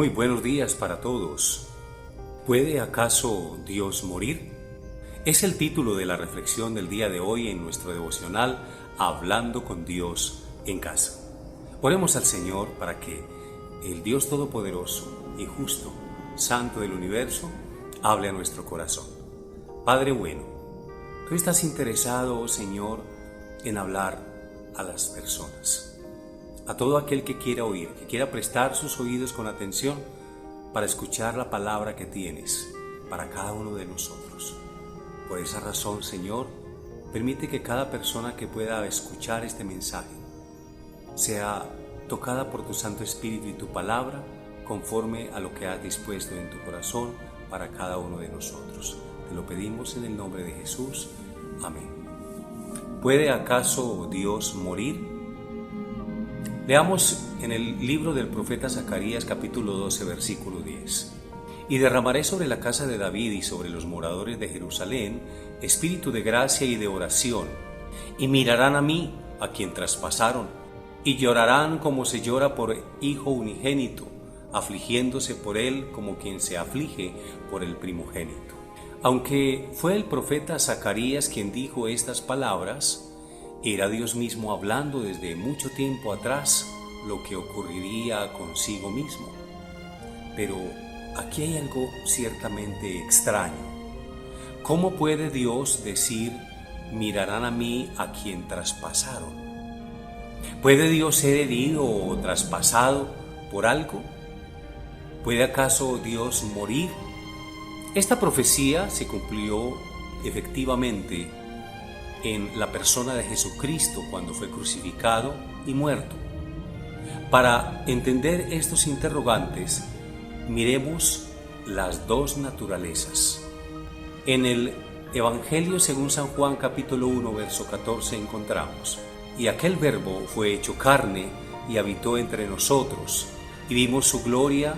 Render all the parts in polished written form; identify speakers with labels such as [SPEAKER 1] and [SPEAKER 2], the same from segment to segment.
[SPEAKER 1] Muy buenos días para todos. ¿Puede acaso Dios morir? Es el título de la reflexión del día de hoy en nuestro devocional Hablando con Dios en casa. Oremos al Señor para que el Dios Todopoderoso y Justo, Santo del Universo, hable a nuestro corazón. Padre bueno, tú estás interesado, Señor, en hablar a las personas. A todo aquel que quiera oír, que quiera prestar sus oídos con atención para escuchar la palabra que tienes para cada uno de nosotros. Por esa razón, Señor, permite que cada persona que pueda escuchar este mensaje sea tocada por tu Santo Espíritu y tu palabra conforme a lo que has dispuesto en tu corazón para cada uno de nosotros. Te lo pedimos en el nombre de Jesús. Amén. ¿Puede acaso Dios morir? Leamos en el libro del profeta Zacarías capítulo 12 versículo 10. Y derramaré sobre la casa de David y sobre los moradores de Jerusalén espíritu de gracia y de oración, y mirarán a mí, a quien traspasaron, y llorarán como se llora por hijo unigénito, afligiéndose por él como quien se aflige por el primogénito. Aunque fue el profeta Zacarías quien dijo estas palabras, era Dios mismo hablando desde mucho tiempo atrás lo que ocurriría consigo mismo. Pero aquí hay algo ciertamente extraño. ¿Cómo puede Dios decir, mirarán a mí a quien traspasaron? ¿Puede Dios ser herido o traspasado por algo? ¿Puede acaso Dios morir? Esta profecía se cumplió efectivamente en la persona de Jesucristo cuando fue crucificado y muerto. Para entender estos interrogantes, miremos las dos naturalezas. En el Evangelio según San Juan capítulo 1 verso 14 encontramos: y aquel verbo fue hecho carne y habitó entre nosotros, y vimos su gloria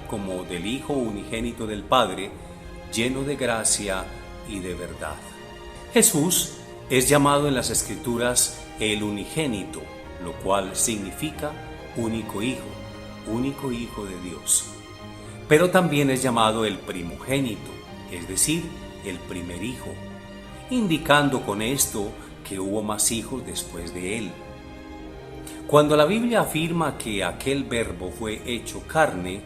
[SPEAKER 1] como del Hijo unigénito del Padre, lleno de gracia y de verdad. Jesús es llamado en las Escrituras el unigénito, lo cual significa único hijo de Dios. Pero también es llamado el primogénito, es decir, el primer hijo, indicando con esto que hubo más hijos después de él. Cuando la Biblia afirma que aquel verbo fue hecho carne,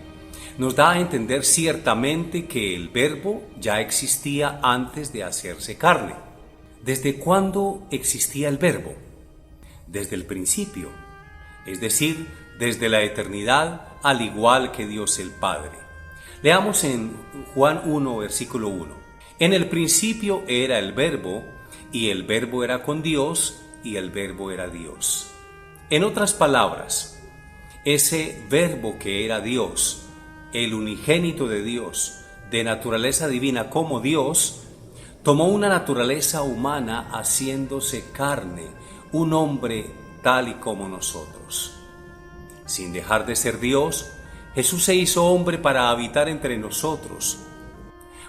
[SPEAKER 1] nos da a entender ciertamente que el verbo ya existía antes de hacerse carne. ¿Desde cuándo existía el verbo? Desde el principio, es decir, desde la eternidad, al igual que Dios el Padre. Leamos en Juan 1, versículo 1. En el principio era el verbo, y el verbo era con Dios, y el verbo era Dios. En otras palabras, ese verbo que era Dios, el unigénito de Dios, de naturaleza divina como Dios, tomó una naturaleza humana haciéndose carne, un hombre tal y como nosotros. Sin dejar de ser Dios, Jesús se hizo hombre para habitar entre nosotros.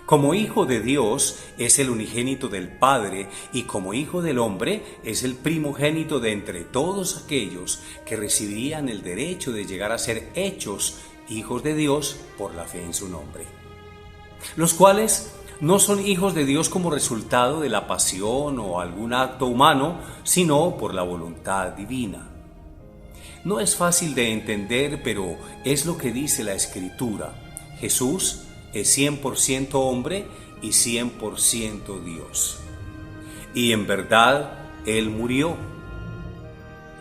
[SPEAKER 1] Como hijo de Dios es el unigénito del Padre, y como hijo del hombre es el primogénito de entre todos aquellos que recibirían el derecho de llegar a ser hechos hijos de Dios por la fe en su nombre, los cuales no son hijos de Dios como resultado de la pasión o algún acto humano, sino por la voluntad divina. No es fácil de entender, pero es lo que dice la Escritura. Jesús es 100% hombre y 100% Dios. Y en verdad, Él murió.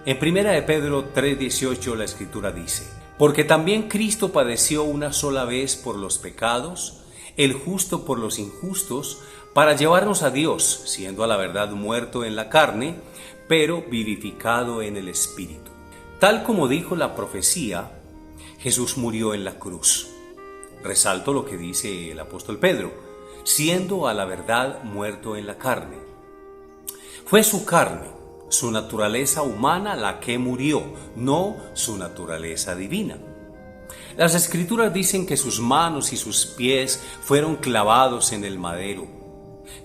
[SPEAKER 1] En 1 de Pedro 3:18 la Escritura dice: porque también Cristo padeció una sola vez por los pecados, el justo por los injustos, para llevarnos a Dios, siendo a la verdad muerto en la carne, pero vivificado en el Espíritu. Tal como dijo la profecía, Jesús murió en la cruz. Resalto lo que dice el apóstol Pedro: siendo a la verdad muerto en la carne. Fue su carne, su naturaleza humana la que murió, no su naturaleza divina. Las Escrituras dicen que sus manos y sus pies fueron clavados en el madero,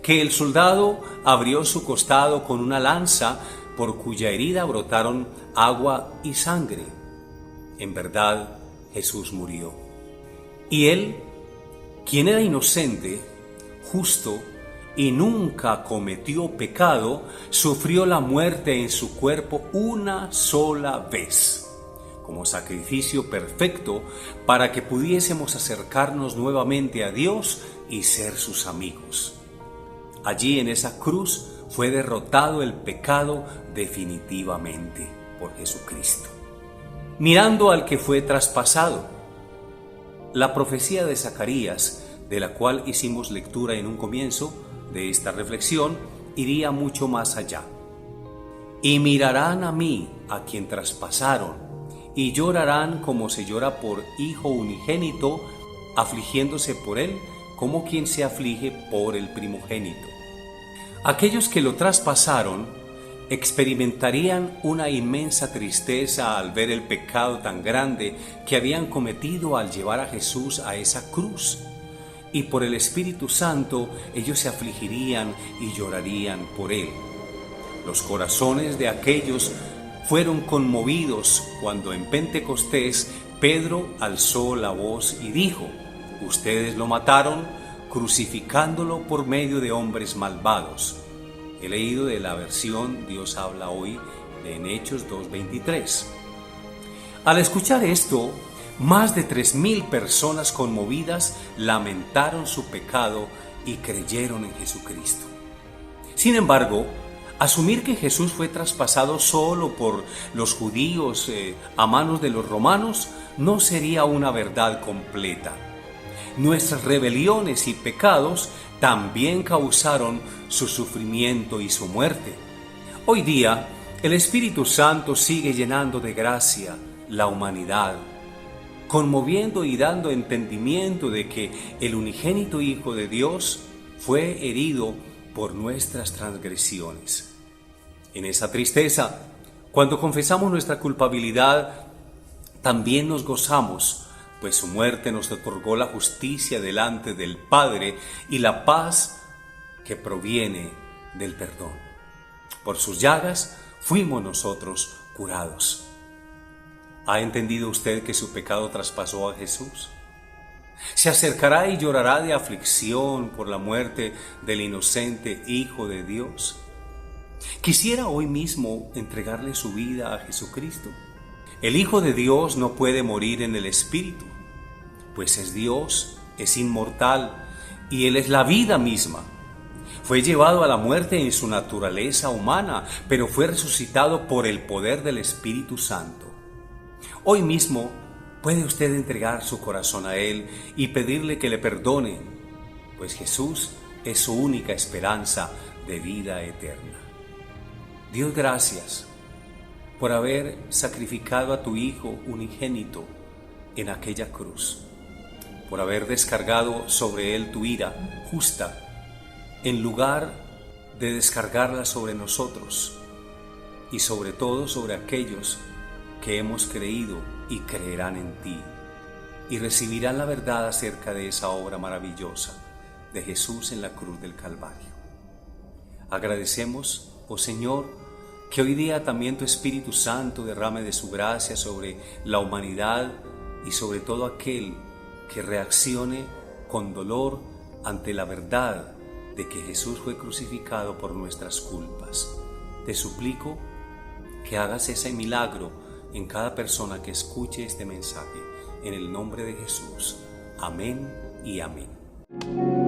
[SPEAKER 1] que el soldado abrió su costado con una lanza por cuya herida brotaron agua y sangre. En verdad, Jesús murió. Y Él, quien era inocente, justo y nunca cometió pecado, sufrió la muerte en su cuerpo una sola vez, como sacrificio perfecto para que pudiésemos acercarnos nuevamente a Dios y ser sus amigos. Allí en esa cruz fue derrotado el pecado definitivamente por Jesucristo. Mirando al que fue traspasado, la profecía de Zacarías, de la cual hicimos lectura en un comienzo de esta reflexión, iría mucho más allá. Y mirarán a mí, a quien traspasaron, y llorarán como se llora por hijo unigénito, afligiéndose por él como quien se aflige por el primogénito. Aquellos que lo traspasaron experimentarían una inmensa tristeza al ver el pecado tan grande que habían cometido al llevar a Jesús a esa cruz. Y por el Espíritu Santo ellos se afligirían y llorarían por él. Los corazones de aquellos fueron conmovidos cuando en Pentecostés Pedro alzó la voz y dijo: ustedes lo mataron crucificándolo por medio de hombres malvados. He leído de la versión Dios habla hoy en Hechos 2:23. Al escuchar esto, más de 3,000 personas conmovidas lamentaron su pecado y creyeron en Jesucristo. Sin embargo, asumir que Jesús fue traspasado solo por los judíos a manos de los romanos no sería una verdad completa. Nuestras rebeliones y pecados también causaron su sufrimiento y su muerte. Hoy día, el Espíritu Santo sigue llenando de gracia la humanidad, conmoviendo y dando entendimiento de que el unigénito Hijo de Dios fue herido por nuestras transgresiones. En esa tristeza, cuando confesamos nuestra culpabilidad, también nos gozamos, pues su muerte nos otorgó la justicia delante del Padre y la paz que proviene del perdón. Por sus llagas fuimos nosotros curados. ¿Ha entendido usted que su pecado traspasó a Jesús? Se acercará y llorará de aflicción por la muerte del inocente Hijo de Dios. Quisiera hoy mismo entregarle su vida a Jesucristo. El Hijo de Dios no puede morir en el Espíritu, pues es Dios, es inmortal y Él es la vida misma. Fue llevado a la muerte en su naturaleza humana, pero fue resucitado por el poder del Espíritu Santo. Hoy mismo puede usted entregar su corazón a Él y pedirle que le perdone, pues Jesús es su única esperanza de vida eterna. Dios, gracias por haber sacrificado a tu Hijo unigénito en aquella cruz, por haber descargado sobre Él tu ira justa, en lugar de descargarla sobre nosotros y sobre todo sobre aquellos que hemos creído y creerán en ti y recibirán la verdad acerca de esa obra maravillosa de Jesús en la cruz del Calvario. Agradecemos, oh Señor, que hoy día también tu Espíritu Santo derrame de su gracia sobre la humanidad y sobre todo aquel que reaccione con dolor ante la verdad de que Jesús fue crucificado por nuestras culpas. Te suplico que hagas ese milagro en cada persona que escuche este mensaje, en el nombre de Jesús. Amén y amén.